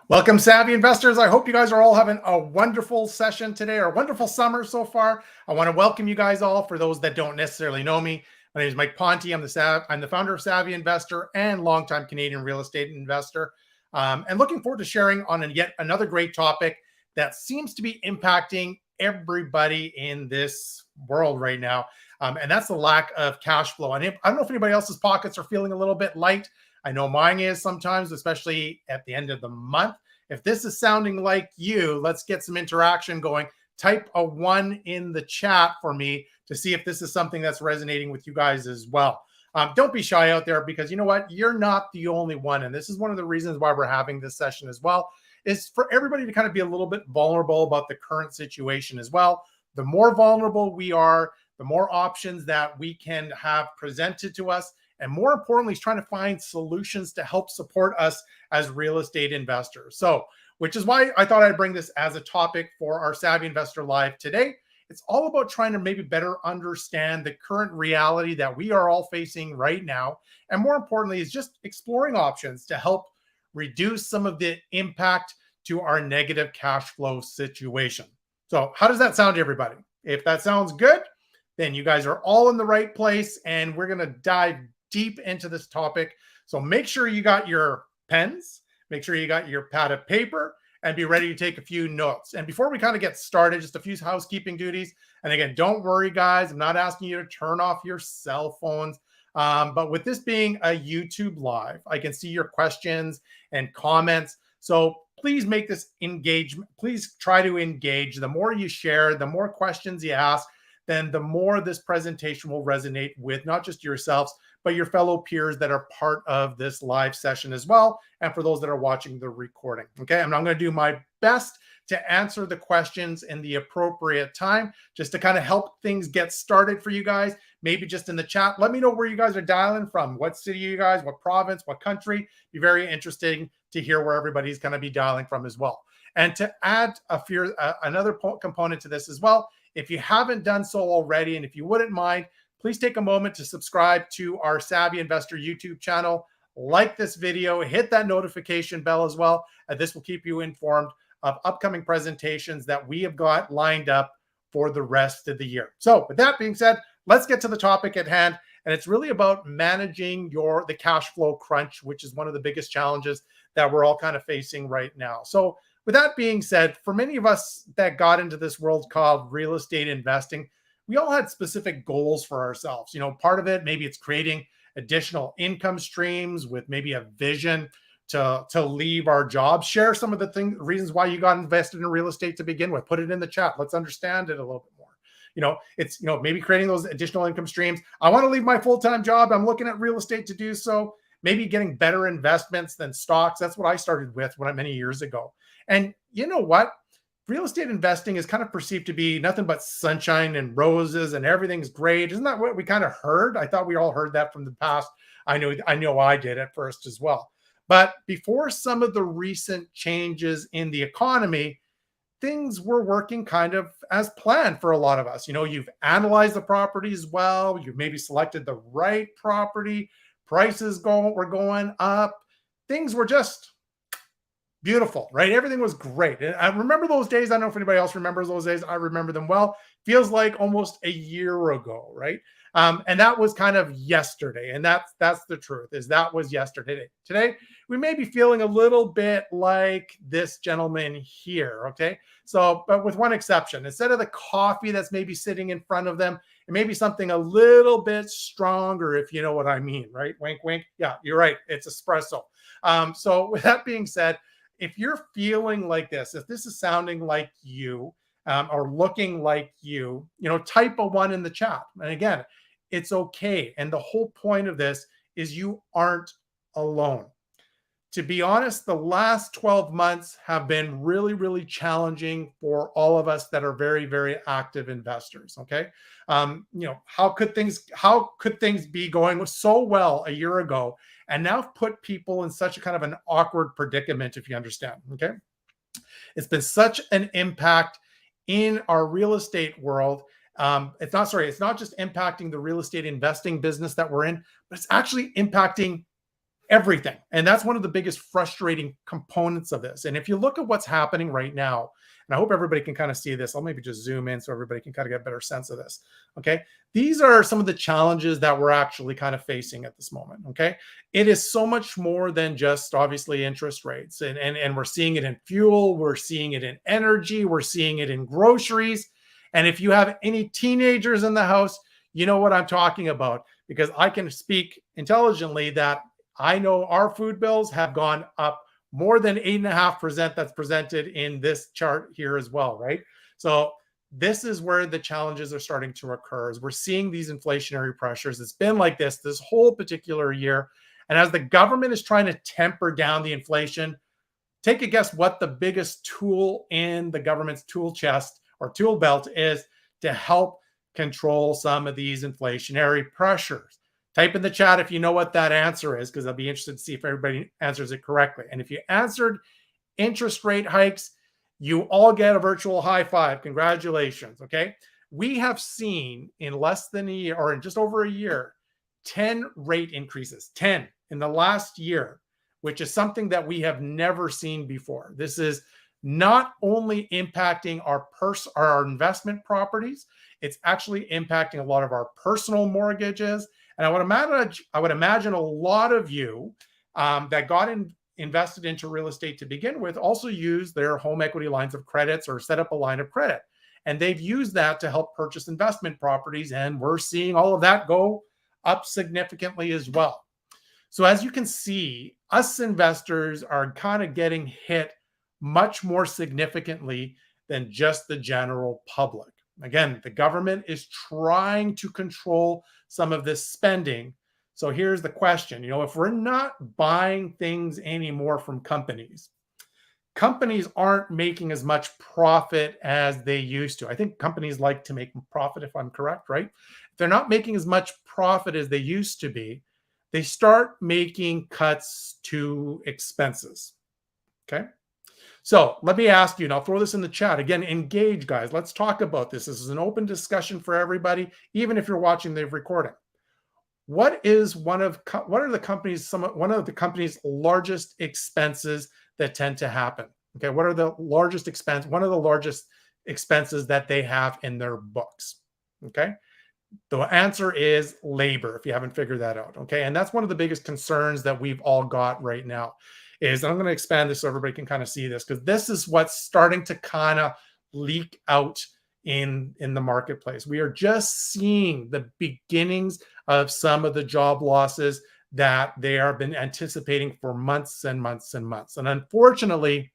Welcome, savvy investors. I hope you guys are all having a wonderful session today or a wonderful summer so far. I want to welcome you guys all. For those that don't necessarily know me, my name is Mike Ponte. I'm the founder of Savvy Investor and longtime Canadian real estate investor. And looking forward to sharing on yet another great topic that seems to be impacting everybody in this world right now. And that's the lack of cash flow. And I don't know if anybody else's pockets are feeling a little bit light. I know mine is sometimes, especially at the end of the month. If this is sounding like you, let's get some interaction going. Type a 1 in the chat for me to see if this is something that's resonating with you guys as well. Don't be shy out there, because you know what? You're not the only one. And this is one of the reasons why we're having this session as well, is for everybody to kind of be a little bit vulnerable about the current situation as well. The more vulnerable we are, the more options that we can have presented to us. And more importantly, is trying to find solutions to help support us as real estate investors. So, which is why I thought I'd bring this as a topic for our Savvy Investor Live today. It's all about trying to maybe better understand the current reality that we are all facing right now. And more importantly, is just exploring options to help reduce some of the impact to our negative cash flow situation. So how does that sound to everybody? If that sounds good, then you guys are all in the right place, and we're going to dive deep into this topic. So make sure you got your pens, make sure you got your pad of paper, and be ready to take a few notes. And before we kind of get started, just a few housekeeping duties. And again, don't worry, guys, I'm not asking you to turn off your cell phones. But with this being a YouTube live, I can see your questions and comments. So please make this engagement. Please try to engage. The more you share, the more questions you ask, then the more this presentation will resonate with not just yourselves, but your fellow peers that are part of this live session as well. And for those that are watching the recording. Okay, I'm going to do my best to answer the questions in the appropriate time, just to kind of help things get started for you guys. Maybe just in the chat, let me know where you guys are dialing from. What city you guys, what province, what country. Be very interesting to hear where everybody's going to be dialing from as well. And to add another component to this as well, if you haven't done so already, and if you wouldn't mind, please take a moment to subscribe to our Savvy Investor YouTube channel, like this video, hit that notification bell as well. And this will keep you informed of upcoming presentations that we have got lined up for the rest of the year. So with that being said, let's get to the topic at hand. And it's really about managing the cash flow crunch, which is one of the biggest challenges that we're all kind of facing right now. So with that being said, for many of us that got into this world called real estate investing, we all had specific goals for ourselves. You know, part of it, maybe it's creating additional income streams with maybe a vision to leave our jobs. Share some of the reasons why you got invested in real estate to begin with. Put it in the chat. Let's understand it a little bit more. You know, it's, maybe creating those additional income streams. I want to leave my full-time job. I'm looking at real estate to do so. Maybe getting better investments than stocks. That's what I started with many years ago. And you know what? Real estate investing is kind of perceived to be nothing but sunshine and roses and everything's great. Isn't that what we kind of heard? I thought we all heard that from the past. I know I did at first as well. But before some of the recent changes in the economy, things were working kind of as planned for a lot of us. You know, you've analyzed the properties well, you've maybe selected the right property, prices were going up, things were just beautiful, right? Everything was great. And I remember those days. I don't know if anybody else remembers those days. I remember them well. Feels like almost a year ago, right? And that was kind of yesterday. And that's the truth, is that was yesterday. Today, we may be feeling a little bit like this gentleman here, okay? So, but with one exception. Instead of the coffee that's maybe sitting in front of them, it may be something a little bit stronger, if you know what I mean, right? Wink, wink. Yeah, you're right. It's espresso. So with that being said, if you're feeling like this, if this is sounding like you or looking like you, type a 1 in the chat. And again, it's okay. And the whole point of this is you aren't alone. To be honest, the last 12 months have been really, really challenging for all of us that are very, very active investors. Okay. How could things be going so well a year ago and now put people in such a kind of an awkward predicament, if you understand? Okay. It's been such an impact in our real estate world. It's not just impacting the real estate investing business that we're in, but it's actually impacting everything. And that's one of the biggest frustrating components of this. And if you look at what's happening right now, and I hope everybody can kind of see this, I'll maybe just zoom in so everybody can kind of get a better sense of this. Okay. These are some of the challenges that we're actually kind of facing at this moment. Okay. It is so much more than just obviously interest rates. And we're seeing it in fuel, we're seeing it in energy, we're seeing it in groceries. And if you have any teenagers in the house, you know what I'm talking about, because I can speak intelligently that I know our food bills have gone up more than 8.5% that's presented in this chart here as well, right? So this is where the challenges are starting to occur. As we're seeing these inflationary pressures. It's been like this whole particular year. And as the government is trying to temper down the inflation, take a guess what the biggest tool in the government's tool chest or tool belt is to help control some of these inflationary pressures. Type in the chat if you know what that answer is, because I'll be interested to see if everybody answers it correctly. And if you answered interest rate hikes, you all get a virtual high five. Congratulations. Okay. We have seen in less than a year, or in just over a year, 10 rate increases, 10 in the last year, which is something that we have never seen before. This is not only impacting our investment properties, it's actually impacting a lot of our personal mortgages. And I would imagine a lot of you that got invested into real estate to begin with also use their home equity lines of credits or set up a line of credit. And they've used that to help purchase investment properties. And we're seeing all of that go up significantly as well. So as you can see, us investors are kind of getting hit much more significantly than just the general public. Again, the government is trying to control some of this spending. So here's the question, if we're not buying things anymore from companies aren't making as much profit as they used to. I think companies like to make profit, if I'm correct, right? If they're not making as much profit as they used to be, they start making cuts to expenses. Okay. So let me ask you, and I'll throw this in the chat. Again, engage, guys. Let's talk about this. This is an open discussion for everybody, even if you're watching the recording. What is one of the company's largest expenses that tend to happen? Okay, what are the largest one of the largest expenses that they have in their books? Okay. The answer is labor, if you haven't figured that out. Okay. And that's one of the biggest concerns that we've all got right now. I'm going to expand this so everybody can kind of see this, because this is what's starting to kind of leak out in the marketplace. We are just seeing the beginnings of some of the job losses that they have been anticipating for months and months and months. And unfortunately,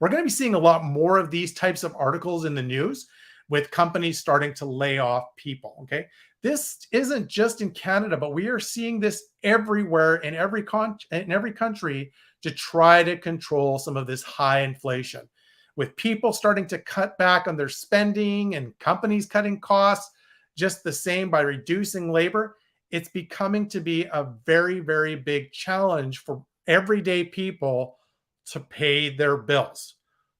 we're going to be seeing a lot more of these types of articles in the news with companies starting to lay off people. Okay. This isn't just in Canada, but we are seeing this everywhere in every country to try to control some of this high inflation, with people starting to cut back on their spending and companies cutting costs just the same by reducing labor. It's becoming to be a very, very big challenge for everyday people to pay their bills.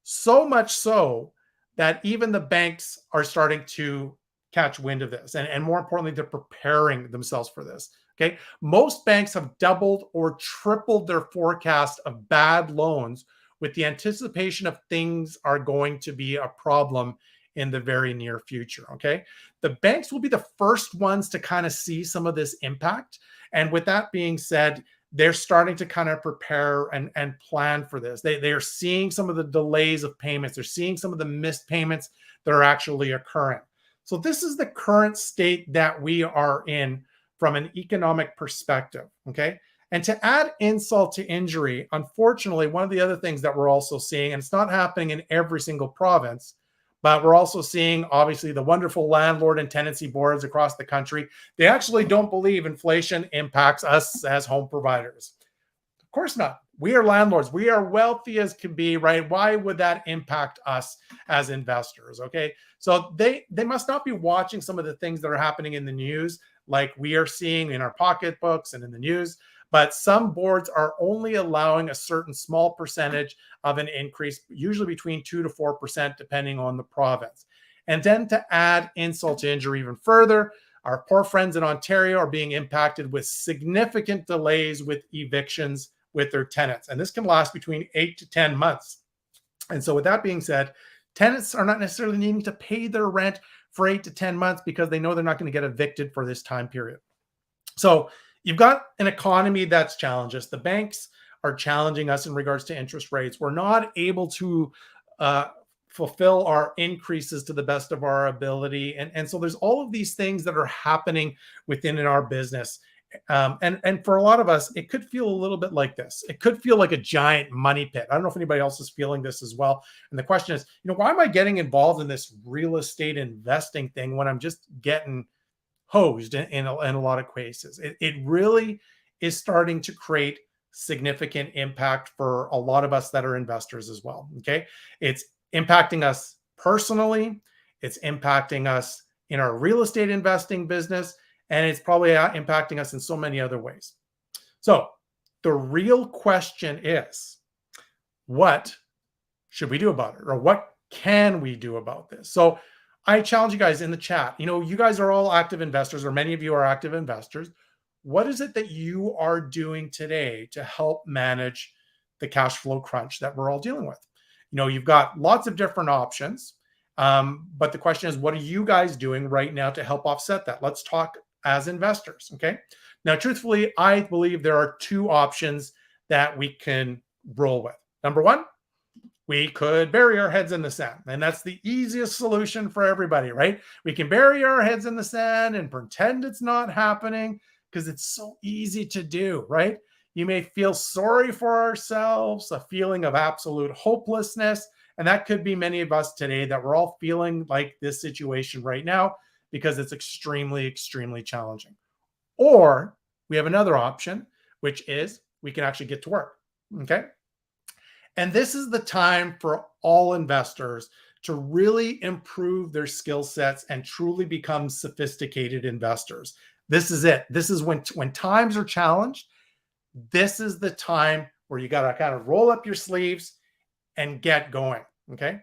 So much so that even the banks are starting to catch wind of this. And more importantly, they're preparing themselves for this. Okay. Most banks have doubled or tripled their forecast of bad loans with the anticipation of things are going to be a problem in the very near future. Okay. The banks will be the first ones to kind of see some of this impact. And with that being said, they're starting to kind of prepare and plan for this. They are seeing some of the delays of payments. They're seeing some of the missed payments that are actually occurring. So this is the current state that we are in from an economic perspective, okay? And to add insult to injury, unfortunately, one of the other things that we're also seeing, and it's not happening in every single province, but we're also seeing, obviously, the wonderful landlord and tenancy boards across the country. They actually don't believe inflation impacts us as home providers. Of course not. We are landlords. We are wealthy as can be, right? Why would that impact us as investors? Okay. So they must not be watching some of the things that are happening in the news, like we are seeing in our pocketbooks and in the news. But some boards are only allowing a certain small percentage of an increase, usually between 2 to 4%, depending on the province. And then to add insult to injury even further, Our poor friends in Ontario are being impacted with significant delays with evictions with their tenants. And this can last between 8 to 10 months. And so with that being said, tenants are not necessarily needing to pay their rent for 8 to 10 months because they know they're not going to get evicted for this time period. So you've got an economy that's challenged us. The banks are challenging us in regards to interest rates. We're not able to fulfill our increases to the best of our ability. And so there's all of these things that are happening within in our business. And for a lot of us, it could feel a little bit like this. It could feel like a giant money pit. I don't know if anybody else is feeling this as well. And the question is, why am I getting involved in this real estate investing thing when I'm just getting hosed in a lot of cases? It really is starting to create significant impact for a lot of us that are investors as well. Okay. It's impacting us personally. It's impacting us in our real estate investing business. And it's probably impacting us in so many other ways. So the real question is, what should we do about it? Or what can we do about this? So I challenge you guys in the chat. You guys are all active investors, or many of you are active investors. What is it that you are doing today to help manage the cash flow crunch that we're all dealing with? You've got lots of different options. But the question is, what are you guys doing right now to help offset that? Let's talk as investors. Okay. Now, truthfully, I believe there are two options that we can roll with. Number one, we could bury our heads in the sand. And that's the easiest solution for everybody, right? We can bury our heads in the sand and pretend it's not happening because it's so easy to do, right? You may feel sorry for ourselves, a feeling of absolute hopelessness. And that could be many of us today, that we're all feeling like this situation right now because it's extremely, extremely challenging. Or we have another option, which is we can actually get to work. Okay. And this is the time for all investors to really improve their skill sets and truly become sophisticated investors. This is it. This is when times are challenged. This is the time where you got to kind of roll up your sleeves and get going. Okay.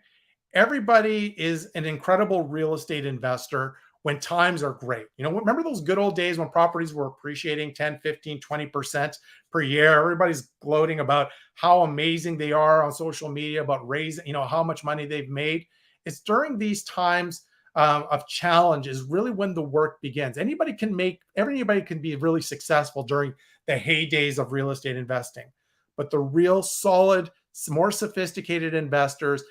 Everybody is an incredible real estate investor when times are great. Remember those good old days when properties were appreciating 10, 15, 20% per year? Everybody's gloating about how amazing they are on social media about raising, how much money they've made. It's during these times of challenge is really when the work begins. Everybody can be really successful during the heydays of real estate investing. But the real solid, more sophisticated investors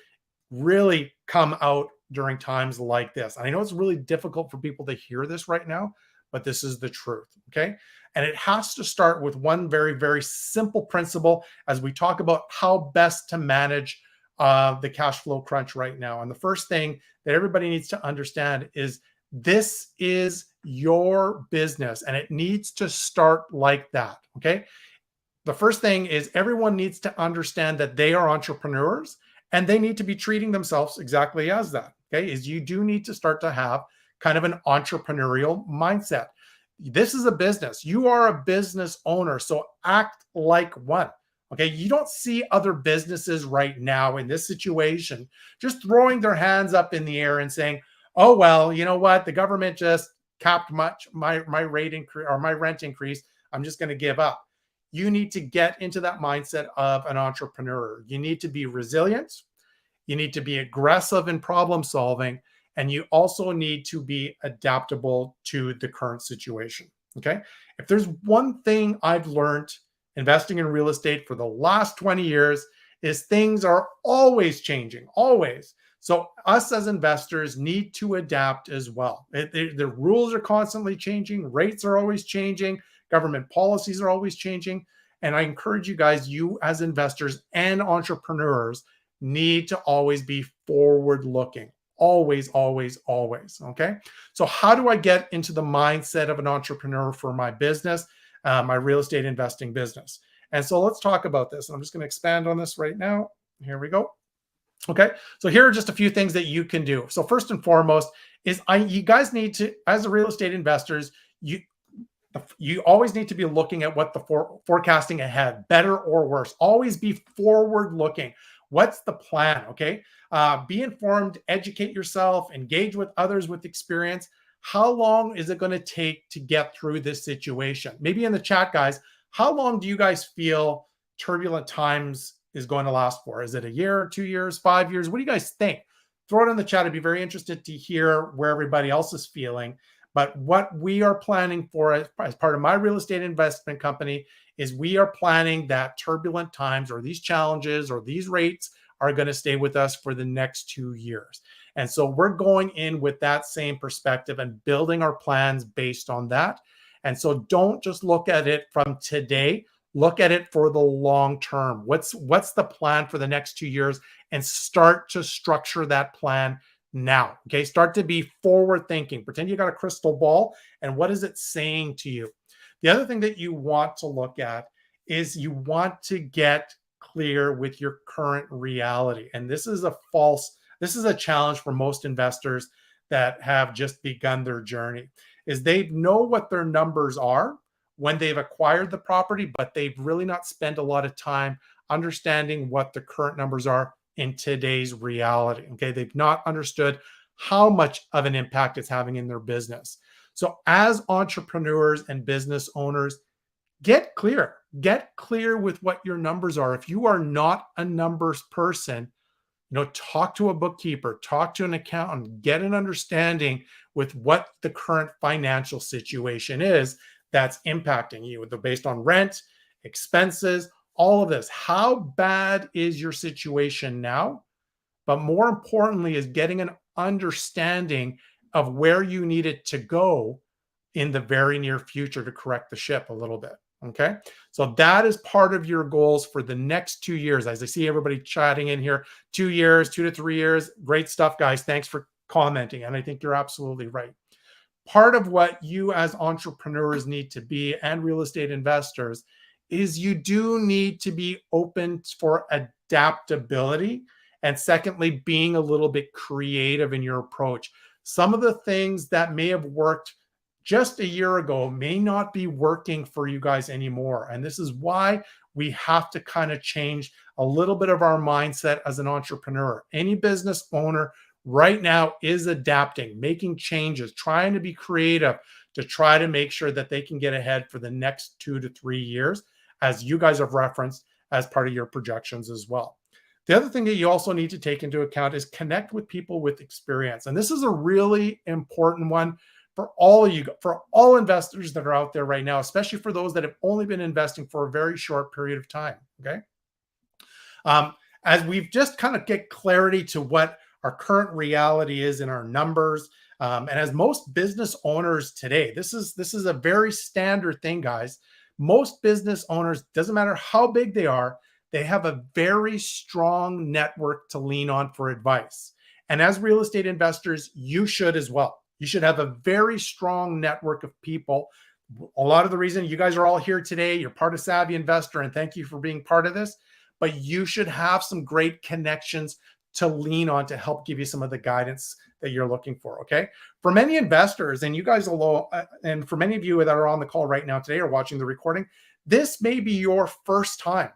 really come out during times like this. And I know it's really difficult for people to hear this right now, but this is the truth. Okay. And it has to start with one very, very simple principle as we talk about how best to manage the cash flow crunch right now. And the first thing that everybody needs to understand is this is your business and it needs to start like that. Okay. The first thing is everyone needs to understand that they are entrepreneurs and they need to be treating themselves exactly as that. Okay. Is you do need to start to have kind of an entrepreneurial mindset. This is a business. You are a business owner. So act like one. Okay. You don't see other businesses right now in this situation just throwing their hands up in the air and saying, oh, well, you know what? The government just capped my rate increase or my rent increase. I'm just going to give up. You need to get into that mindset of an entrepreneur. You need to be resilient. You need to be aggressive in problem solving. And you also need to be adaptable to the current situation. Okay. If there's one thing I've learned investing in real estate for the last 20 years is things are always changing, always. So us as investors need to adapt as well. The rules are constantly changing. Rates are always changing. Government policies are always changing. And I encourage you guys, you as investors and entrepreneurs need to always be forward looking. Always, always, always. Okay. So how do I get into the mindset of an entrepreneur for my business, my real estate investing business? And so let's talk about this. I'm just going to expand on this right now. Here we go. Okay. So here are just a few things that you can do. So first and foremost is you guys need to, as a real estate investors, you always need to be looking at what the forecasting ahead, better or worse. Always be forward looking. What's the plan? Okay. Be informed, educate yourself, engage with others with experience. How long is it going to take to get through this situation? Maybe in the chat, guys, how long do you guys feel turbulent times is going to last for? Is it a year, 2 years, 5 years? What do you guys think? Throw it in the chat. I'd be very interested to hear where everybody else is feeling. But what we are planning for as part of my real estate investment company is we are planning that turbulent times or these challenges or these rates are going to stay with us for the next 2 years. And so we're going in with that same perspective and building our plans based on that. And so don't just look at it from today, look at it for the long term. What's the plan for the next 2 years, and start to structure that plan now. Okay, start to be forward thinking. Pretend you got a crystal ball, and what is it saying to you? The other thing that you want to look at is you want to get clear with your current reality. And this is a challenge for most investors that have just begun their journey, is they know what their numbers are when they've acquired the property, but they've really not spent a lot of time understanding what the current numbers are in today's reality. Okay, they've not understood how much of an impact it's having in their business. So as entrepreneurs and business owners, get clear with what your numbers are. If you are not a numbers person, talk to a bookkeeper, talk to an accountant, get an understanding with what the current financial situation is that's impacting you, based on rent, expenses, all of this. How bad is your situation now? But more importantly is getting an understanding of where you need it to go in the very near future to correct the ship a little bit. Okay, so that is part of your goals for the next 2 years. As I see everybody chatting in here, 2 years, 2 to 3 years. Great stuff, guys. Thanks for commenting. And I think you're absolutely right. Part of what you as entrepreneurs need to be, and real estate investors, is you do need to be open for adaptability. And secondly, being a little bit creative in your approach. Some of the things that may have worked just a year ago may not be working for you guys anymore. And this is why we have to kind of change a little bit of our mindset as an entrepreneur. Any business owner right now is adapting, making changes, trying to be creative to try to make sure that they can get ahead for the next 2 to 3 years, as you guys have referenced as part of your projections as well. The other thing that you also need to take into account is connect with people with experience. And this is a really important one for all of you, for all investors that are out there right now, especially for those that have only been investing for a very short period of time. Okay. As we've just kind of get clarity to what our current reality is in our numbers. And as most business owners today, this is a very standard thing, guys. Most business owners, doesn't matter how big they are, they have a very strong network to lean on for advice. And as real estate investors, you should as well. You should have a very strong network of people. A lot of the reason you guys are all here today, you're part of Savvy Investor, and thank you for being part of this. But you should have some great connections to lean on to help give you some of the guidance that you're looking for. Okay. For many investors, and you guys alone, and for many of you that are on the call right now today or watching the recording, this may be your first time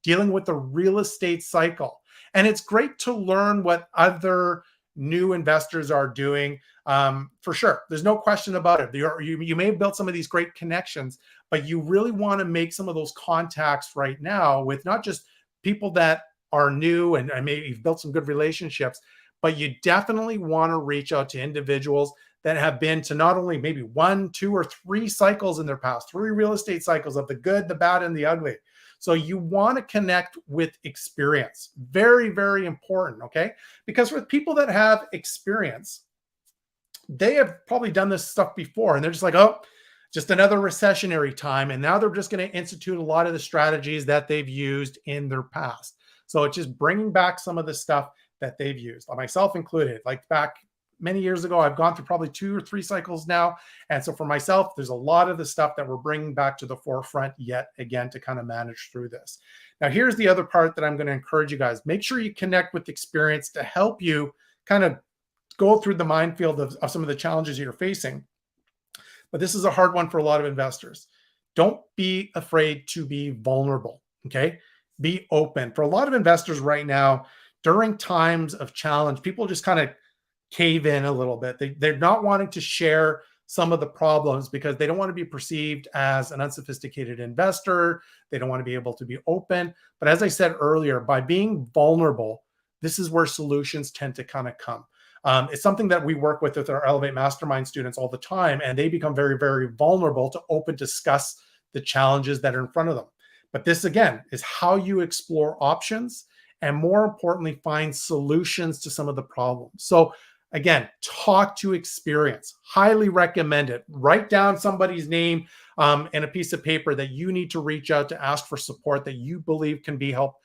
dealing with the real estate cycle. And it's great to learn what other new investors are doing. For sure. There's no question about it. You may have built some of these great connections, but you really want to make some of those contacts right now with not just people that are new and maybe you've built some good relationships, but you definitely want to reach out to individuals that have been to not only maybe 1, 2, or 3 cycles in their past, 3 real estate cycles of the good, the bad, and the ugly. So you want to connect with experience. Very, very important, okay? Because with people that have experience, they have probably done this stuff before, and they're just like, oh, just another recessionary time. And now they're just going to institute a lot of the strategies that they've used in their past. So it's just bringing back some of the stuff that they've used, myself included. Like back many years ago, I've gone through probably 2 or 3 cycles now. And so for myself, there's a lot of the stuff that we're bringing back to the forefront yet again to kind of manage through this. Now, here's the other part that I'm going to encourage you guys. Make sure you connect with experience to help you kind of go through the minefield of some of the challenges you're facing. But this is a hard one for a lot of investors. Don't be afraid to be vulnerable, okay? Be open. For a lot of investors right now, during times of challenge, people just kind of cave in a little bit. They're not wanting to share some of the problems because they don't want to be perceived as an unsophisticated investor. They don't want to be able to be open. But as I said earlier, by being vulnerable, this is where solutions tend to kind of come. It's something that we work with our Elevate Mastermind students all the time, and they become very, very vulnerable to open discuss the challenges that are in front of them. But this, again, is how you explore options and, more importantly, find solutions to some of the problems. So again, talk to experience. Highly recommend it. Write down somebody's name and a piece of paper that you need to reach out to ask for support that you believe can be help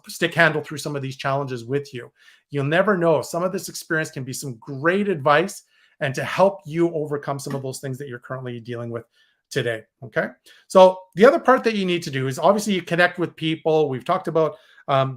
stick handle through some of these challenges with you. You'll never know. Some of this experience can be some great advice and to help you overcome some of those things that you're currently dealing with today. Okay. So the other part that you need to do is obviously you connect with people. We've talked about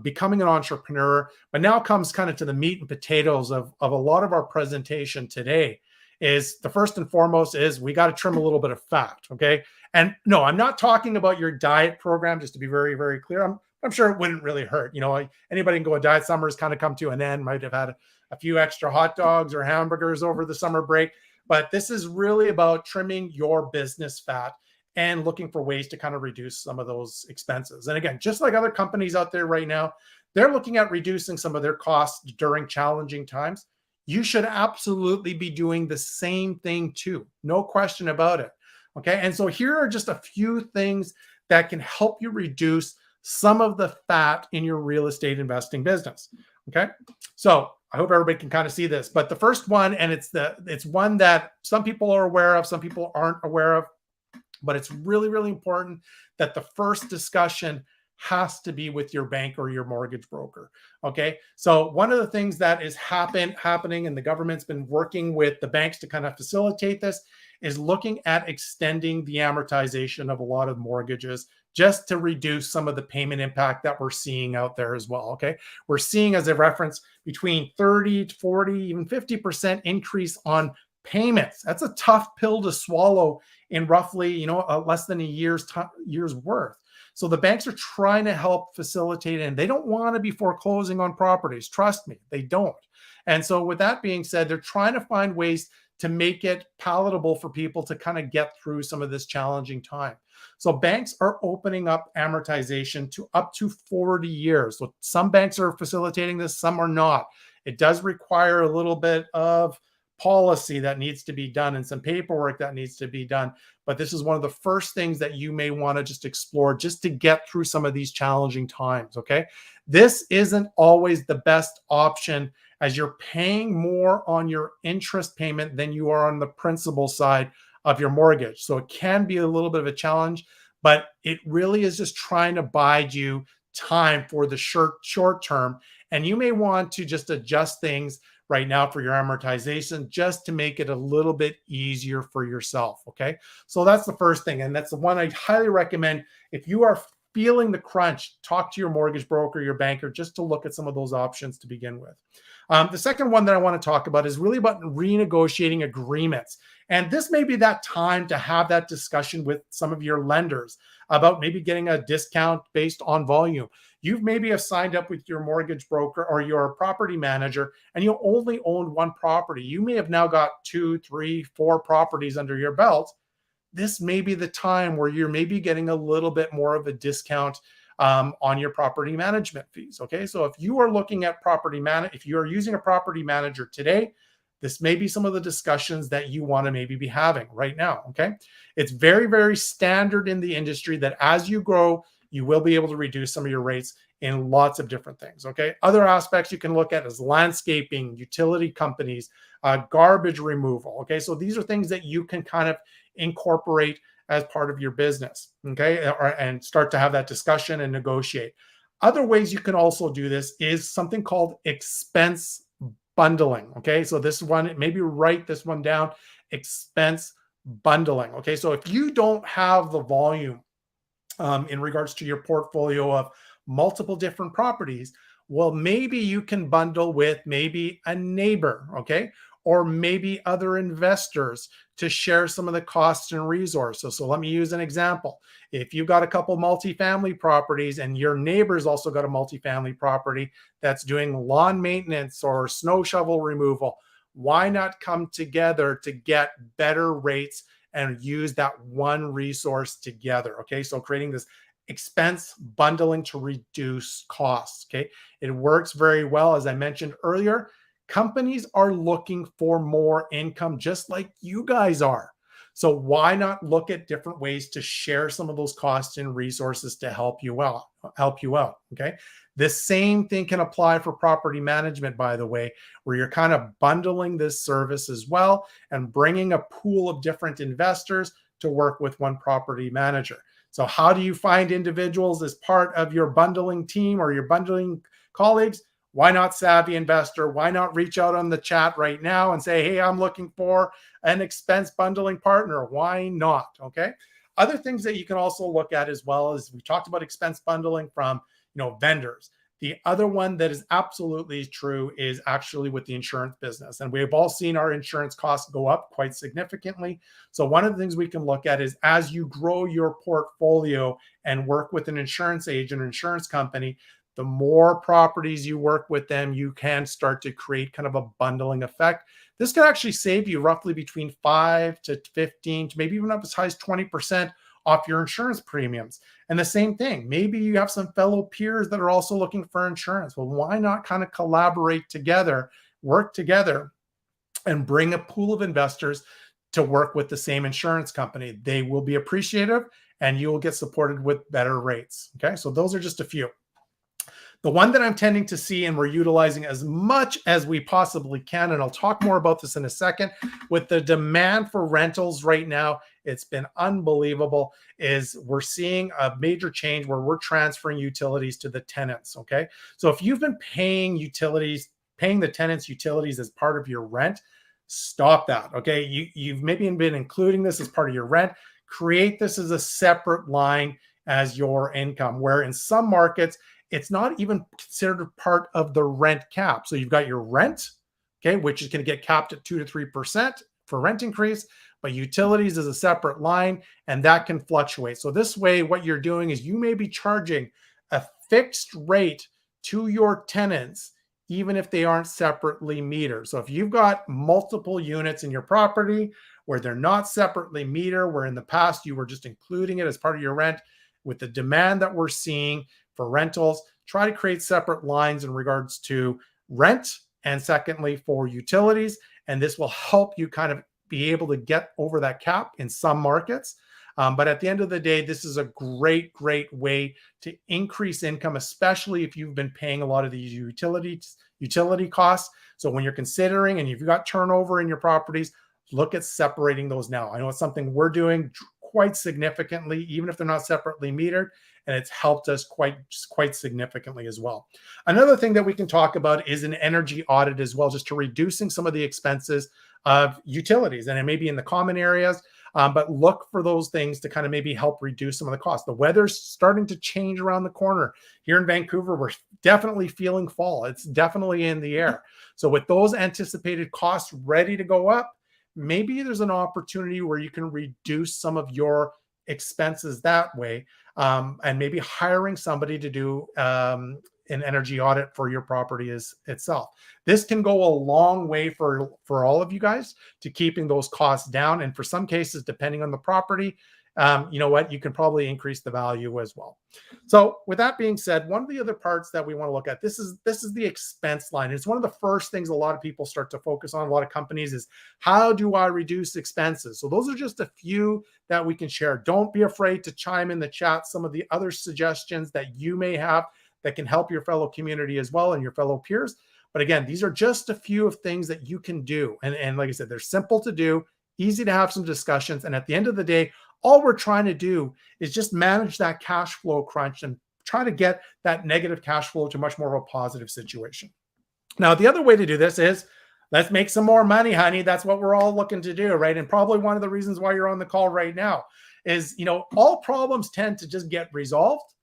becoming an entrepreneur, but now comes kind of to the meat and potatoes of a lot of our presentation today. Is the first and foremost is we got to trim a little bit of fat. Okay. And no, I'm not talking about your diet program, just to be very, very clear. I'm sure it wouldn't really hurt. You know, anybody can go on diet. Summer's kind of come to an end, might have had a few extra hot dogs or hamburgers over the summer break. But this is really about trimming your business fat and looking for ways to kind of reduce some of those expenses. And again, just like other companies out there right now, they're looking at reducing some of their costs during challenging times. You should absolutely be doing the same thing too. No question about it. Okay. And so here are just a few things that can help you reduce some of the fat in your real estate investing business. Okay. So I hope everybody can kind of see this, but the first one, and it's one that some people are aware of, some people aren't aware of, but it's really, really important that the first discussion has to be with your bank or your mortgage broker. Okay. So one of the things that is happening, and the government's been working with the banks to kind of facilitate this, is looking at extending the amortization of a lot of mortgages just to reduce some of the payment impact that we're seeing out there as well. Okay. We're seeing, as a reference, between 30 to 40, even 50% increase on payments. That's a tough pill to swallow in roughly, less than a year's worth. So the banks are trying to help facilitate it, and they don't want to be foreclosing on properties. Trust me, they don't. And so with that being said, they're trying to find ways to make it palatable for people to kind of get through some of this challenging time. So banks are opening up amortization to up to 40 years. So some banks are facilitating this, some are not. It does require a little bit of policy that needs to be done and some paperwork that needs to be done. But this is one of the first things that you may want to just explore just to get through some of these challenging times. Okay. This isn't always the best option, as you're paying more on your interest payment than you are on the principal side of your mortgage. So it can be a little bit of a challenge, but it really is just trying to bide you time for the short term. And you may want to just adjust things right now for your amortization just to make it a little bit easier for yourself. Okay. So that's the first thing. And that's the one I highly recommend. If you are feeling the crunch, talk to your mortgage broker, your banker, just to look at some of those options to begin with. The second one that I want to talk about is really about renegotiating agreements. And this may be that time to have that discussion with some of your lenders about maybe getting a discount based on volume. You maybe have signed up with your mortgage broker or your property manager, and you only own one property. You may have now got 2, 3, 4 properties under your belt. This may be the time where you're maybe getting a little bit more of a discount on your property management fees. Okay. So if you are looking at if you are using a property manager today, this may be some of the discussions that you want to maybe be having right now. Okay. It's very, very standard in the industry that as you grow, you will be able to reduce some of your rates in lots of different things. Okay. Other aspects you can look at is landscaping, utility companies, garbage removal. Okay. So these are things that you can kind of incorporate as part of your business. Okay. And start to have that discussion and negotiate. Other ways you can also do this is something called expense bundling. Okay. So this one, maybe write this one down, expense bundling. Okay. So if you don't have the volume in regards to your portfolio of multiple different properties, well, maybe you can bundle with maybe a neighbor, okay, or maybe other investors to share some of the costs and resources. So let me use an example. If you've got a couple multifamily properties and your neighbor's also got a multifamily property that's doing lawn maintenance or snow shovel removal, Why not come together to get better rates and use that one resource together? Okay, so creating this expense bundling to reduce costs. Okay, it works very well. As I mentioned earlier, companies are looking for more income just like you guys are. So why not look at different ways to share some of those costs and resources to help you out. Okay, the same thing can apply for property management, by the way, where you're kind of bundling this service as well and bringing a pool of different investors to work with one property manager. So how do you find individuals as part of your bundling team or your bundling colleagues? Why not Savvy Investor? Why not reach out on the chat right now and say, hey, I'm looking for an expense bundling partner? Why not? Okay. Other things that you can also look at as well is we talked about expense bundling from vendors. The other one that is absolutely true is actually with the insurance business. And we've all seen our insurance costs go up quite significantly. So one of the things we can look at is as you grow your portfolio and work with an insurance agent or insurance company, the more properties you work with them, you can start to create kind of a bundling effect. This can actually save you roughly between 5 to 15 to maybe even up as high as 20% off your insurance premiums. And the same thing, maybe you have some fellow peers that are also looking for insurance. Well, why not kind of collaborate together, work together, and bring a pool of investors to work with the same insurance company? They will be appreciative and you will get supported with better rates. Okay, so those are just a few. The one that I'm tending to see and we're utilizing as much as we possibly can, and I'll talk more about this in a second, with the demand for rentals right now, it's been unbelievable, is we're seeing a major change where we're transferring utilities to the tenants, okay? So if you've been paying the tenants utilities as part of your rent, stop that, okay? You've maybe been including this as part of your rent. Create this as a separate line as your income, where in some markets, it's not even considered part of the rent cap. So you've got your rent, okay, which is going to get capped at 2 to 3% for rent increase, but utilities is a separate line and that can fluctuate. So this way, what you're doing is you may be charging a fixed rate to your tenants, even if they aren't separately metered. So if you've got multiple units in your property where they're not separately metered, where in the past you were just including it as part of your rent, with the demand that we're seeing for rentals, try to create separate lines in regards to rent and secondly for utilities. And this will help you kind of be able to get over that cap in some markets. But at the end of the day, this is a great, great way to increase income, especially if you've been paying a lot of these utility costs. So when you're considering and you've got turnover in your properties, look at separating those now. I know it's something we're doing quite significantly, even if they're not separately metered, and it's helped us quite significantly as well. Another thing that we can talk about is an energy audit as well, just to reducing some of the expenses of utilities, and it may be in the common areas, but look for those things to kind of maybe help reduce some of the costs. The weather's starting to change around the corner. Here in Vancouver, we're definitely feeling fall. It's definitely in the air. So with those anticipated costs ready to go up, maybe there's an opportunity where you can reduce some of your expenses that way, and maybe hiring somebody to do an energy audit for your property itself. This can go a long way for all of you guys to keeping those costs down. And for some cases, depending on the property, you know what, you can probably increase the value as well. So with that being said, one of the other parts that we want to look at, this is the expense line. It's one of the first things a lot of people start to focus on, a lot of companies, is how do I reduce expenses? So those are just a few that we can share. Don't be afraid to chime in the chat some of the other suggestions that you may have that can help your fellow community as well and your fellow peers. But again, these are just a few of things that you can do. And like I said, they're simple to do, easy to have some discussions. And at the end of the day, all we're trying to do is just manage that cash flow crunch and try to get that negative cash flow to much more of a positive situation. Now, the other way to do this is let's make some more money, honey. That's what we're all looking to do, right? And probably one of the reasons why you're on the call right now is, all problems tend to just get resolved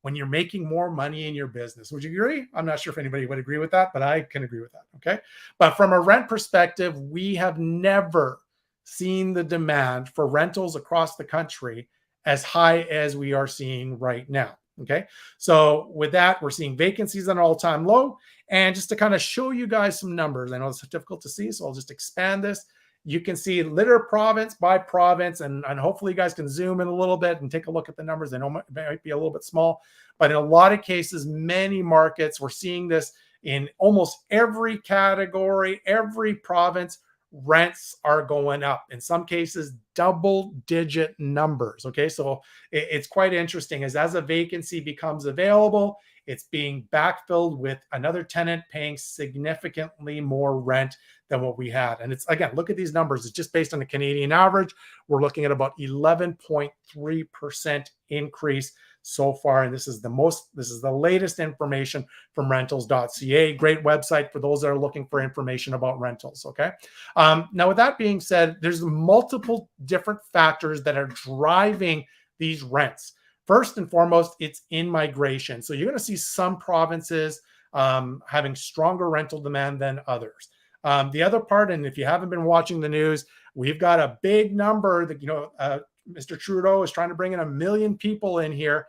when you're making more money in your business. Would you agree? I'm not sure if anybody would agree with that, but I can agree with that, okay? But from a rent perspective, we have never seen the demand for rentals across the country as high as we are seeing right now. Okay. So with that, we're seeing vacancies at an all-time low. And just to kind of show you guys some numbers, I know it's difficult to see, so I'll just expand this. You can see litter province by province, and hopefully you guys can zoom in a little bit and take a look at the numbers. I know they might be a little bit small, but in a lot of cases, many markets, we're seeing this in almost every category, every province. Rents are going up, in some cases double digit numbers. Okay, so it's quite interesting as a vacancy becomes available, it's being backfilled with another tenant paying significantly more rent than what we had. And it's, again, look at these numbers. It's just based on the Canadian average. We're looking at about 11.3% increase so far. And this is the latest information from rentals.ca. Great website for those that are looking for information about rentals. Okay. Now, with that being said, there's multiple different factors that are driving these rents. First and foremost, it's in migration. So you're going to see some provinces having stronger rental demand than others. The other part, and if you haven't been watching the news, we've got a big number that, Mr. Trudeau is trying to bring in 1 million people in here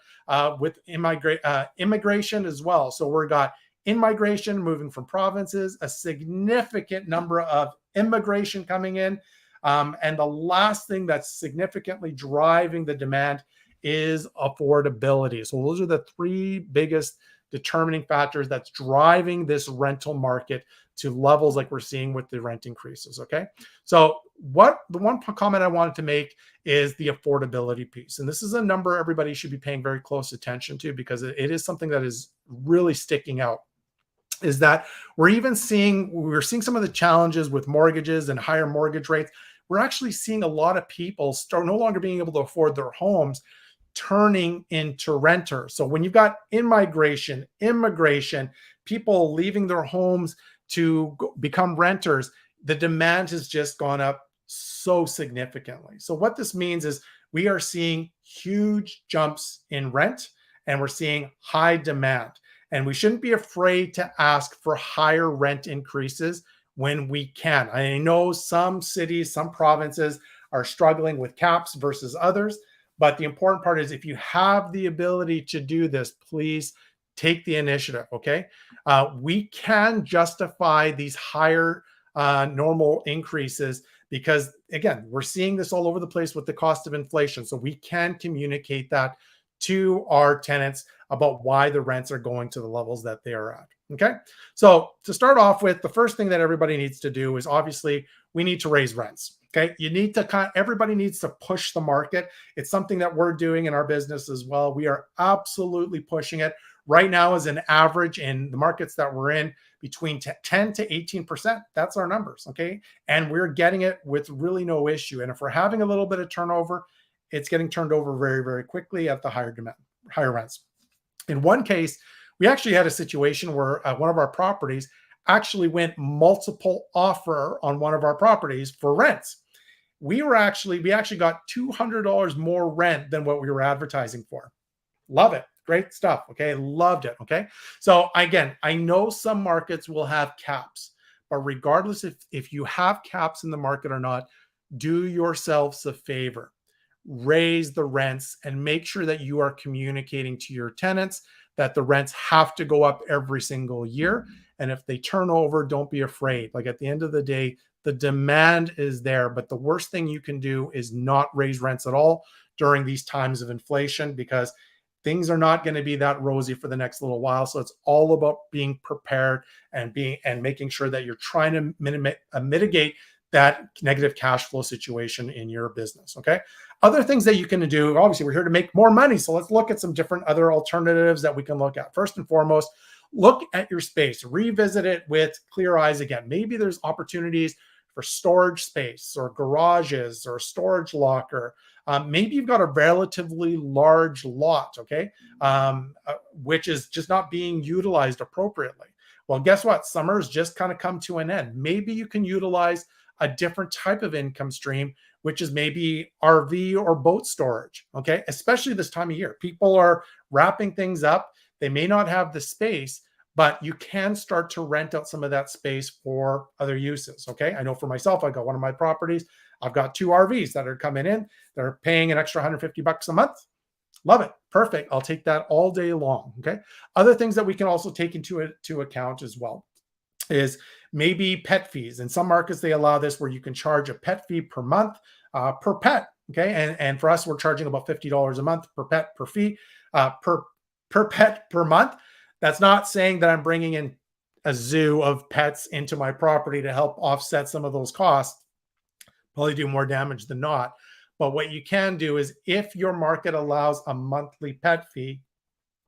with immigration as well. So we've got in-migration moving from provinces, a significant number of immigration coming in. And the last thing that's significantly driving the demand is affordability. So those are the three biggest determining factors that's driving this rental market to levels like we're seeing with the rent increases. Okay. So the one comment I wanted to make is the affordability piece. And this is a number everybody should be paying very close attention to, because it is something that is really sticking out. Is that we're seeing some of the challenges with mortgages and higher mortgage rates. We're actually seeing a lot of people start no longer being able to afford their homes, turning into renters. So when you've got immigration, people leaving their homes to become renters, the demand has just gone up so significantly. So what this means is we are seeing huge jumps in rent, and we're seeing high demand. And we shouldn't be afraid to ask for higher rent increases when we can. I know some cities, some provinces are struggling with caps versus others. But the important part is, if you have the ability to do this, please take the initiative, okay? We can justify these higher normal increases because, again, we're seeing this all over the place with the cost of inflation. So we can communicate that to our tenants about why the rents are going to the levels that they are at, okay? So to start off with, the first thing that everybody needs to do is, obviously, we need to raise rents. Okay, everybody needs to push the market. It's something that we're doing in our business as well. We are absolutely pushing it. Right now, as an average in the markets that we're in, between 10 to 18%. That's our numbers, okay? And we're getting it with really no issue. And if we're having a little bit of turnover, it's getting turned over very, very quickly at the higher rents. In one case, we actually had a situation where one of our properties actually went multiple offer on one of our properties for rents. We actually got $200 more rent than what we were advertising for. Love it. Great stuff. Okay. Loved it. Okay. So again, I know some markets will have caps, but regardless if you have caps in the market or not, do yourselves a favor. Raise the rents and make sure that you are communicating to your tenants that the rents have to go up every single year. And if they turn over, don't be afraid. Like, at the end of the day, the demand is there, but the worst thing you can do is not raise rents at all during these times of inflation, because things are not going to be that rosy for the next little while. So it's all about being prepared and making sure that you're trying to mitigate that negative cash flow situation in your business. Okay. Other things that you can do, obviously, we're here to make more money. So let's look at some different other alternatives that we can look at. First and foremost, look at your space, revisit it with clear eyes again. Maybe there's opportunities for storage space or garages or a storage locker. Maybe you've got a relatively large lot, okay, which is just not being utilized appropriately. Well, guess what? Summer's just kind of come to an end. Maybe you can utilize a different type of income stream, which is maybe RV or boat storage, okay? Especially this time of year. People are wrapping things up. They may not have the space, but you can start to rent out some of that space for other uses, okay? I know for myself, I got one of my properties. I've got 2 RVs that are coming in. They're paying an extra $150 a month. Love it. Perfect. I'll take that all day long. Okay. Other things that we can also take into account as well is maybe pet fees. In some markets, they allow this where you can charge a pet fee per month per pet. Okay. And for us, we're charging about $50 a month per pet per fee, per pet per month. That's not saying that I'm bringing in a zoo of pets into my property to help offset some of those costs. Probably do more damage than not. But what you can do is if your market allows a monthly pet fee,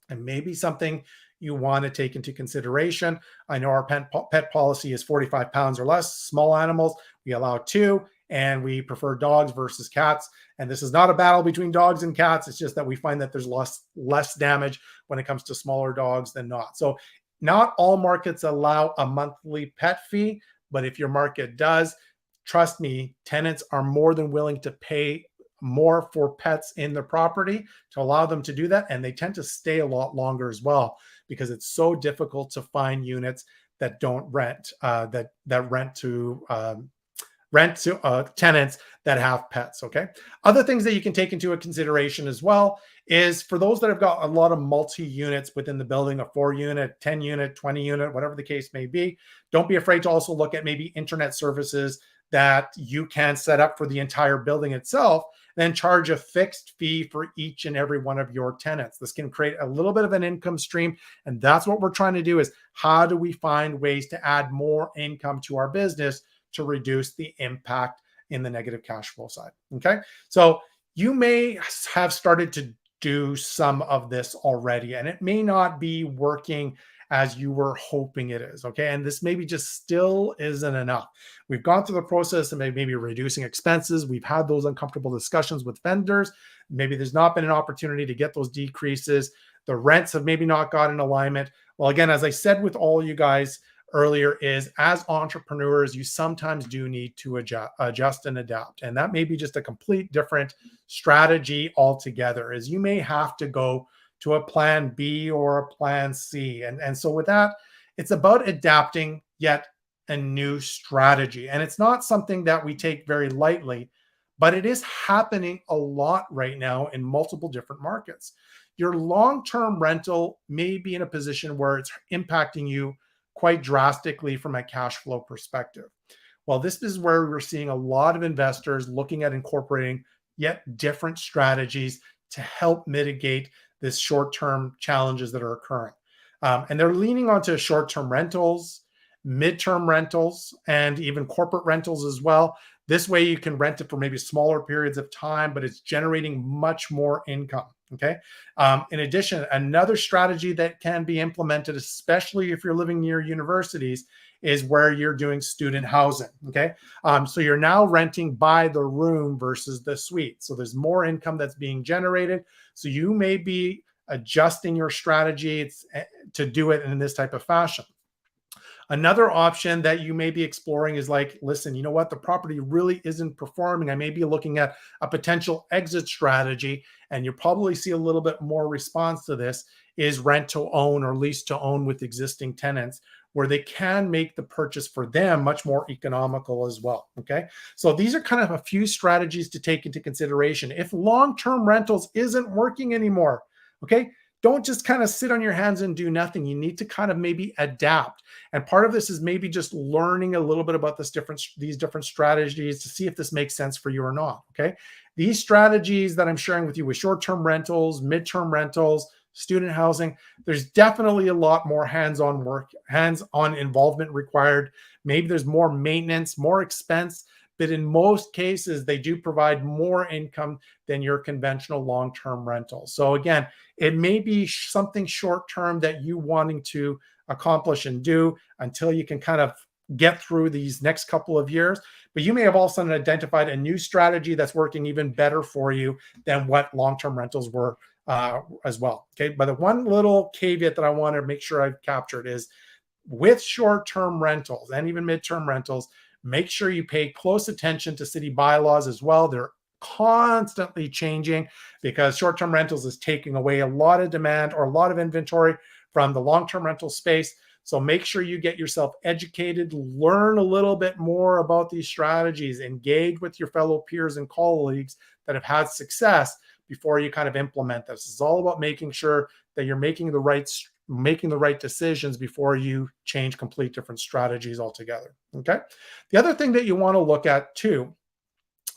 and maybe something you want to take into consideration. I know our pet policy is 45 pounds or less, small animals. We allow 2, and we prefer dogs versus cats. And this is not a battle between dogs and cats. It's just that we find that there's less damage when it comes to smaller dogs than not. So not all markets allow a monthly pet fee, but if your market does, trust me, tenants are more than willing to pay more for pets in their property to allow them to do that. And they tend to stay a lot longer as well, because it's so difficult to find units that don't rent, that rent to tenants that have pets. Okay. Other things that you can take into consideration as well is for those that have got a lot of multi-units within the building, a 4-unit, 10-unit, 20-unit, whatever the case may be. Don't be afraid to also look at maybe internet services that you can set up for the entire building itself, then charge a fixed fee for each and every one of your tenants. This can create a little bit of an income stream. And that's what we're trying to do, is how do we find ways to add more income to our business to reduce the impact in the negative cash flow side. Okay. So you may have started to do some of this already, and it may not be working as you were hoping it is. Okay. And this maybe just still isn't enough. We've gone through the process of maybe reducing expenses. We've had those uncomfortable discussions with vendors. Maybe there's not been an opportunity to get those decreases. The rents have maybe not got in alignment. Well, again, as I said with all you guys earlier, is as entrepreneurs, you sometimes do need to adjust and adapt. And that may be just a complete different strategy altogether, is you may have to go to a plan B or a plan C. And so with that, it's about adapting yet a new strategy. And it's not something that we take very lightly, but it is happening a lot right now in multiple different markets. Your long-term rental may be in a position where it's impacting you quite drastically from a cash flow perspective. Well, this is where we're seeing a lot of investors looking at incorporating yet different strategies to help mitigate this short-term challenges that are occurring. And they're leaning onto short-term rentals, mid-term rentals, and even corporate rentals as well. This way you can rent it for maybe smaller periods of time, but it's generating much more income. Okay. In addition, another strategy that can be implemented, especially if you're living near universities, is where you're doing student housing. Okay. So you're now renting by the room versus the suite. So there's more income that's being generated. So you may be adjusting your strategy to do it in this type of fashion. Another option that you may be exploring is like, listen, you know what? The property really isn't performing. I may be looking at a potential exit strategy, and you probably see a little bit more response to this, is rent to own or lease to own with existing tenants, where they can make the purchase for them much more economical as well. Okay. So these are kind of a few strategies to take into consideration. If long-term rentals isn't working anymore, okay, don't just kind of sit on your hands and do nothing. You need to kind of maybe adapt. And part of this is maybe just learning a little bit about these different strategies to see if this makes sense for you or not. Okay. These strategies that I'm sharing with you with short-term rentals, mid-term rentals, student housing, there's definitely a lot more hands-on work, hands-on involvement required. Maybe there's more maintenance, more expense, but in most cases, they do provide more income than your conventional long-term rental. So again, it may be something short-term that you wanting to accomplish and do until you can kind of get through these next couple of years. But you may have all of a sudden identified a new strategy that's working even better for you than what long-term rentals were as well. Okay. But the one little caveat that I want to make sure I've captured is with short-term rentals and even mid-term rentals, make sure you pay close attention to city bylaws as well. They're constantly changing because short-term rentals is taking away a lot of demand or a lot of inventory from the long-term rental space. So make sure you get yourself educated, learn a little bit more about these strategies, engage with your fellow peers and colleagues that have had success, before you kind of implement this. It's all about making sure that you're making the right decisions before you change complete different strategies altogether. Okay. The other thing that you want to look at too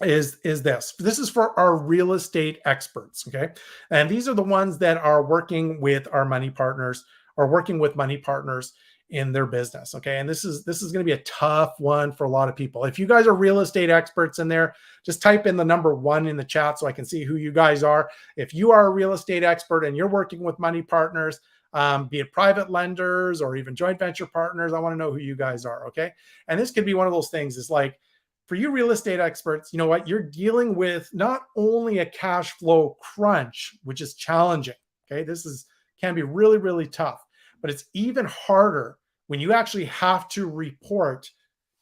is this. This is for our real estate experts. Okay. And these are the ones that are working with our money partners or working with money partners in their business. Okay. And this is going to be a tough one for a lot of people. If you guys are real estate experts in there, just type in the number 1 in the chat so I can see who you guys are. If you are a real estate expert and you're working with money partners, be it private lenders or even joint venture partners, I want to know who you guys are. Okay. And this could be one of those things. It's like, for you real estate experts, you know what? You're dealing with not only a cash flow crunch, which is challenging. Okay. Can be really, really tough, but it's even harder when you actually have to report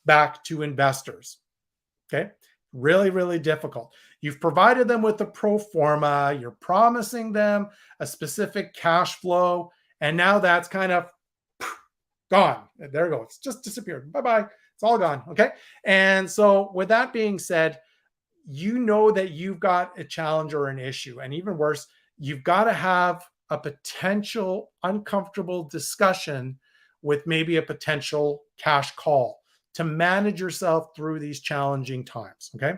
back to investors. Okay. Really, really difficult. You've provided them with the pro forma. You're promising them a specific cash flow. And now that's kind of gone. There it goes. It's just disappeared. Bye-bye. It's all gone. Okay. And so with that being said, you know that you've got a challenge or an issue. And even worse, you've got to have a potential uncomfortable discussion with maybe a potential cash call to manage yourself through these challenging times. Okay.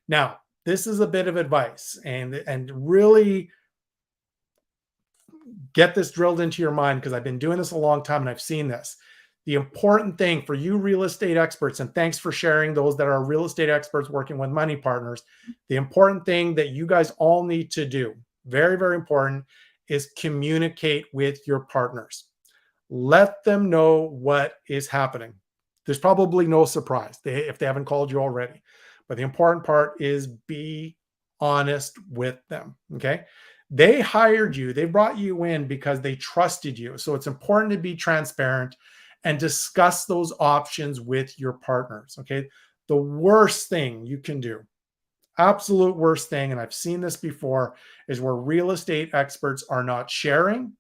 Now, this is a bit of advice and really get this drilled into your mind, because I've been doing this a long time and I've seen this. The important thing for you real estate experts, and thanks for sharing those that are real estate experts working with money partners, the important thing that you guys all need to do, very, very important, is communicate with your partners. Let them know what is happening. There's probably no surprise if they haven't called you already. But the important part is be honest with them, okay? They hired you. They brought you in because they trusted you. So it's important to be transparent and discuss those options with your partners, okay? The worst thing you can do, absolute worst thing, and I've seen this before, is where real estate experts are not sharing.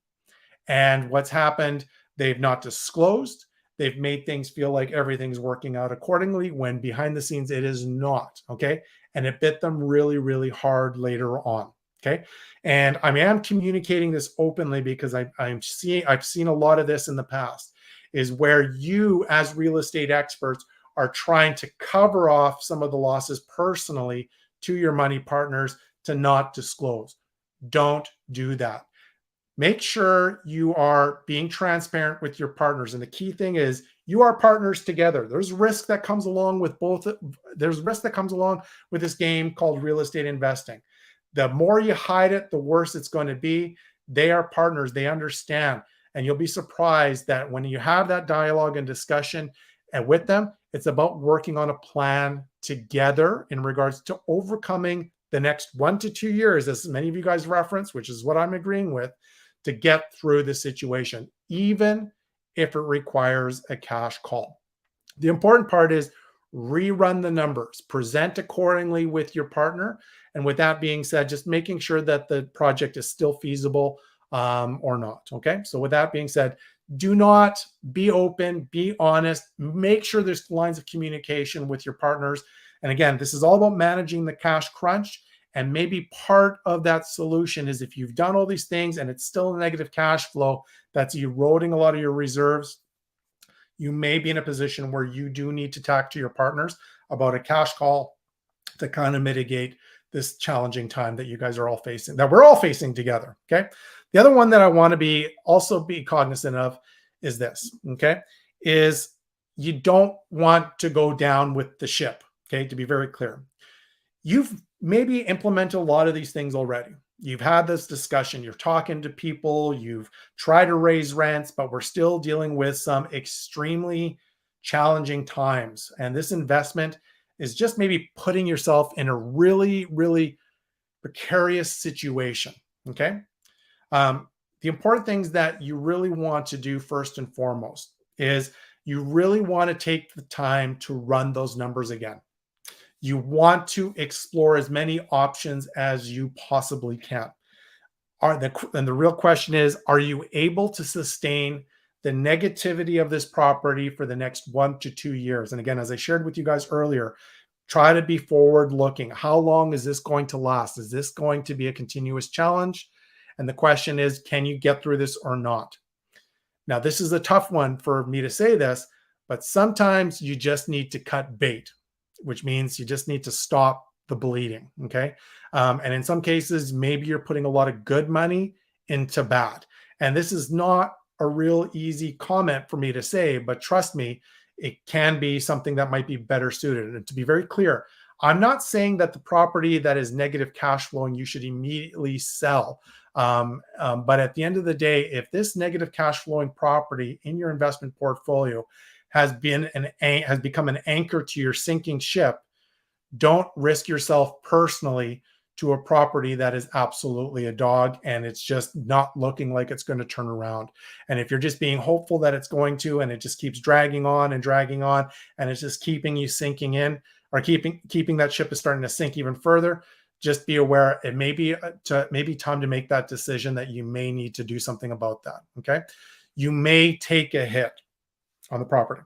And what's happened, they've not disclosed. They've made things feel like everything's working out accordingly when behind the scenes it is not, okay? And it bit them really, really hard later on, okay? And I am communicating this openly because I've seen a lot of this in the past, is where you as real estate experts are trying to cover off some of the losses personally to your money partners to not disclose. Don't do that. Make sure you are being transparent with your partners. And the key thing is you are partners together. There's risk that comes along with both. There's risk that comes along with this game called real estate investing. The more you hide it, the worse it's going to be. They are partners. They understand. And you'll be surprised that when you have that dialogue and discussion and with them, it's about working on a plan together in regards to overcoming the next 1 to 2 years, as many of you guys reference, which is what I'm agreeing with, to get through the situation, even if it requires a cash call. The important part is rerun the numbers, present accordingly with your partner. And with that being said, just making sure that the project is still feasible or not. Okay. So with that being said, do not be open, be honest, make sure there's lines of communication with your partners. And again, this is all about managing the cash crunch. And maybe part of that solution is if you've done all these things and it's still a negative cash flow that's eroding a lot of your reserves, you may be in a position where you do need to talk to your partners about a cash call to kind of mitigate this challenging time that you guys are all facing, that we're all facing together. Okay. The other one that I want to also be cognizant of is this. Okay. Is you don't want to go down with the ship. Okay. To be very clear, you've maybe implemented a lot of these things already. You've had this discussion, you're talking to people, you've tried to raise rents, but we're still dealing with some extremely challenging times. And this investment is just maybe putting yourself in a really, really precarious situation. Okay. The important things that you really want to do first and foremost is you really want to take the time to run those numbers again. You want to explore as many options as you possibly can. And the real question is, are you able to sustain the negativity of this property for the next 1 to 2 years? And again, as I shared with you guys earlier, Try to be forward looking. How long is this going to last? Is this going to be a continuous challenge? And the question is, can you get through this or not? Now, this is a tough one for me to say this, but sometimes you just need to cut bait, which means you just need to stop the bleeding. Okay. And in some cases, maybe you're putting a lot of good money into bad. And this is not a real easy comment for me to say, but trust me, it can be something that might be better suited. And to be very clear, I'm not saying that the property that is negative cash flowing, you should immediately sell. But at the end of the day, if this negative cash flowing property in your investment portfolio has become an anchor to your sinking ship, don't risk yourself personally to a property that is absolutely a dog and it's just not looking like it's going to turn around. And if you're just being hopeful that it's going to, and it just keeps dragging on and dragging on, and it's just keeping you sinking in, or keeping that ship is starting to sink even further, just be aware it may be time to make that decision that you may need to do something about that. Okay. You may take a hit on the property.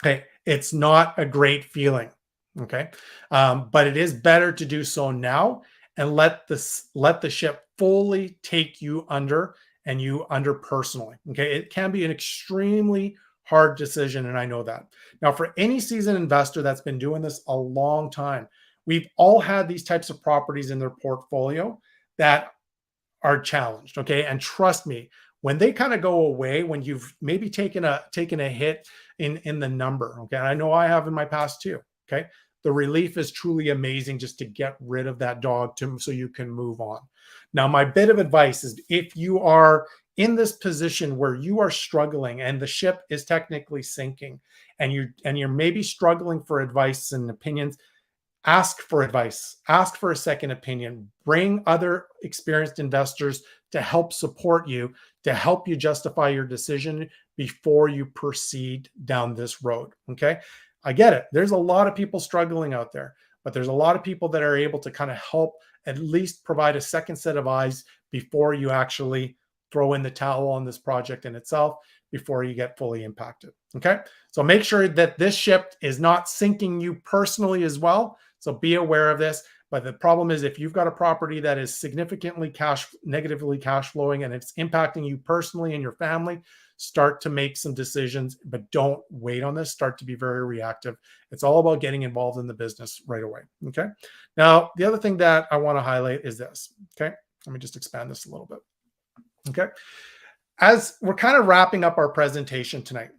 Okay. It's not a great feeling. Okay. But it is better to do so now and let the ship fully take you under, and you under personally. Okay. It can be an extremely hard decision. And I know that. Now, for any seasoned investor that's been doing this a long time, we've all had these types of properties in their portfolio that are challenged. Okay. And trust me, when they kind of go away, when you've maybe taken a hit in the number. Okay. And I know I have in my past too. Okay. The relief is truly amazing just to get rid of that dog so you can move on. Now, my bit of advice is, if you are in this position where you are struggling and the ship is technically sinking, and you're maybe struggling for advice and opinions, ask for advice, ask for a second opinion, bring other experienced investors to help support you, to help you justify your decision before you proceed down this road. Okay. I get it. There's a lot of people struggling out there, but there's a lot of people that are able to kind of help at least provide a second set of eyes before you actually throw in the towel on this project in itself, before you get fully impacted. Okay. So make sure that this ship is not sinking you personally as well. So be aware of this. But the problem is, if you've got a property that is significantly negatively cash flowing and it's impacting you personally and your family, start to make some decisions, but don't wait on this. Start to be very reactive. It's all about getting involved in the business right away. Okay. Now, the other thing that I want to highlight is this. Okay. Let me just expand this a little bit. Okay. As we're kind of wrapping up our presentation tonight,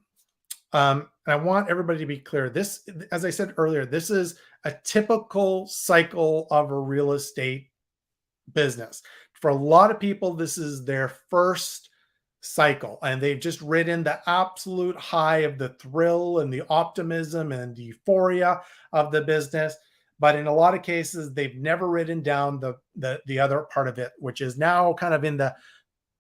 and I want everybody to be clear. This, as I said earlier, this is a typical cycle of a real estate business. For a lot of people, this is their first cycle, and they've just ridden the absolute high of the thrill and the optimism and the euphoria of the business. But in a lot of cases, they've never ridden down the other part of it, which is now kind of in the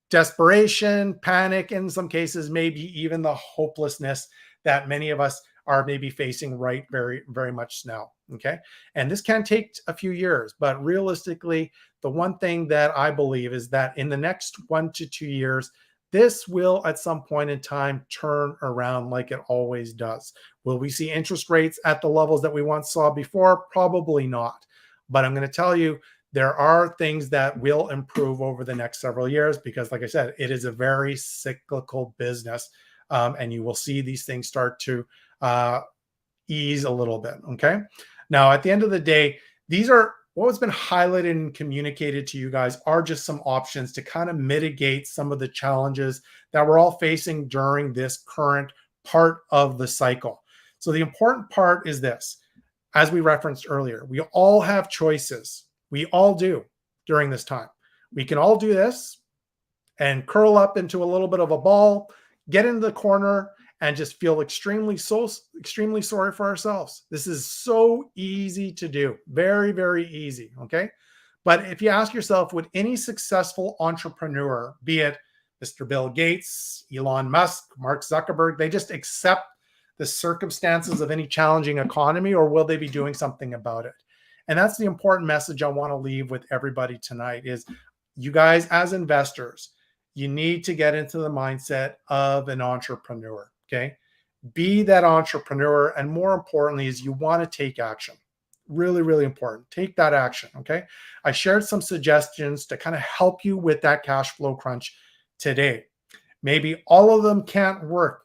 desperation, panic, in some cases, maybe even the hopelessness that many of us are maybe facing right very, very much now. Okay. And this can take a few years, but realistically, the one thing that I believe is that in the next 1 to 2 years, this will at some point in time turn around like it always does. Will we see interest rates at the levels that we once saw before? Probably not. But I'm going to tell you, there are things that will improve over the next several years, because, like I said, it is a very cyclical business, and you will see these things start to ease a little bit. Okay. Now, at the end of the day, these are what has been highlighted and communicated to you guys are just some options to kind of mitigate some of the challenges that we're all facing during this current part of the cycle. So the important part is this: as we referenced earlier, we all have choices. We all do during this time. We can all do this and curl up into a little bit of a ball, get into the corner, and just feel extremely sorry for ourselves. This is so easy to do. Very, very easy. Okay. But if you ask yourself, would any successful entrepreneur, be it Mr. Bill Gates, Elon Musk, Mark Zuckerberg, they just accept the circumstances of any challenging economy, or will they be doing something about it? And that's the important message I want to leave with everybody tonight is, you guys as investors, you need to get into the mindset of an entrepreneur. Okay. Be that entrepreneur. And more importantly, is you want to take action. Really, really important. Take that action. Okay. I shared some suggestions to kind of help you with that cash flow crunch today. Maybe all of them can't work.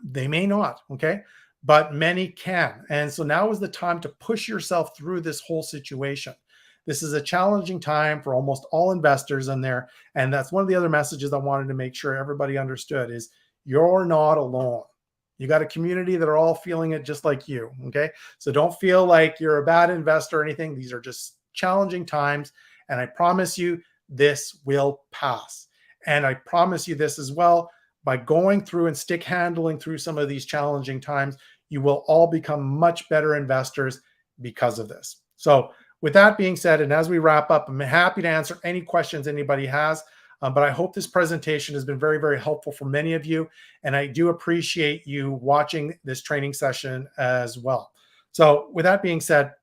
They may not. Okay. But many can. And so now is the time to push yourself through this whole situation. This is a challenging time for almost all investors in there. And that's one of the other messages I wanted to make sure everybody understood is you're not alone. You got a community that are all feeling it just like you. Okay. So don't feel like you're a bad investor or anything. These are just challenging times. And I promise you, this will pass. And I promise you this as well, by going through and stick handling through some of these challenging times, you will all become much better investors because of this. So with that being said, and as we wrap up, I'm happy to answer any questions anybody has. But I hope this presentation has been very, very helpful for many of you. And I do appreciate you watching this training session as well. So with that being said,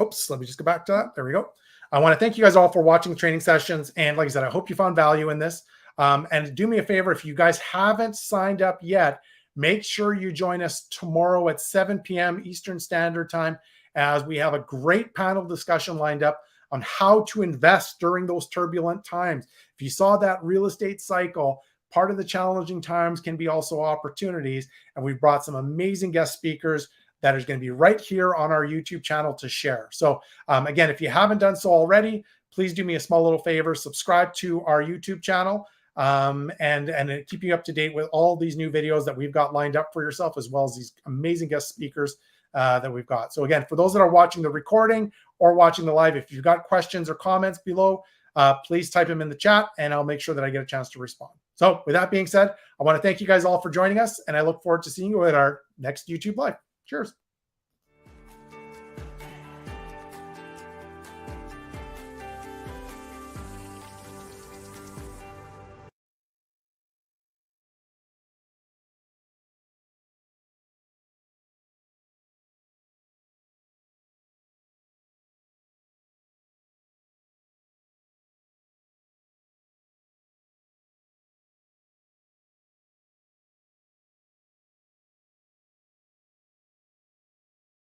oops, let me just go back to that. There we go. I want to thank you guys all for watching the training sessions. And like I said, I hope you found value in this. And do me a favor, if you guys haven't signed up yet, make sure you join us tomorrow at 7 p.m. Eastern Standard Time, as we have a great panel discussion lined up on how to invest during those turbulent times. If you saw that real estate cycle, part of the challenging times can be also opportunities. And we've brought some amazing guest speakers that is going to be right here on our YouTube channel to share. So again, if you haven't done so already, please do me a small little favor, subscribe to our YouTube channel. And keep you up to date with all these new videos that we've got lined up for yourself, as well as these amazing guest speakers that we've got. So again, for those that are watching the recording or watching the live, if you've got questions or comments below, please type them in the chat and I'll make sure that I get a chance to respond. So with that being said, I want to thank you guys all for joining us, and I look forward to seeing you at our next YouTube Live. Cheers.